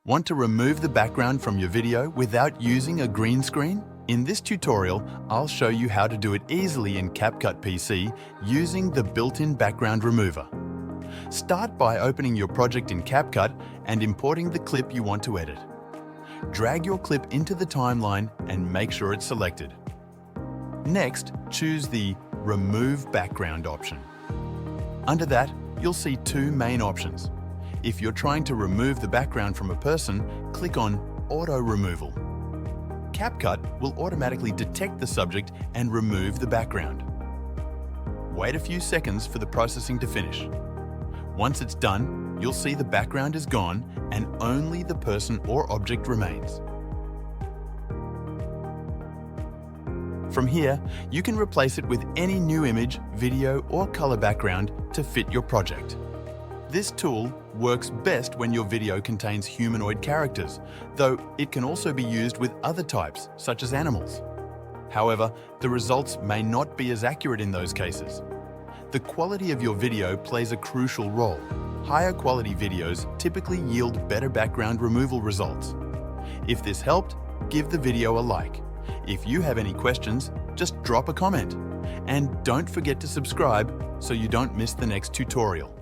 Want to remove the background from your video without using a green screen? In this tutorial, I'll show you how to do it easily in CapCut PC using the built-in background remover. Start by opening your project in CapCut and importing the clip you want to edit. Drag your clip into the timeline and make sure it's selected. Next, choose the Remove Background option. Under that, you'll see two main options. If you're trying to remove the background from a person, click on Auto Removal. CapCut will automatically detect the subject and remove the background. Wait a few seconds for the processing to finish. Once it's done, you'll see the background is gone and only the person or object remains. From here, you can replace it with any new image, video, or color background to fit your project. This tool works best when your video contains humanoid characters, though it can also be used with other types, such as animals. However, the results may not be as accurate in those cases. The quality of your video plays a crucial role. Higher quality videos typically yield better background removal results. If this helped, give the video a like. If you have any questions, just drop a comment. And don't forget to subscribe so you don't miss the next tutorial.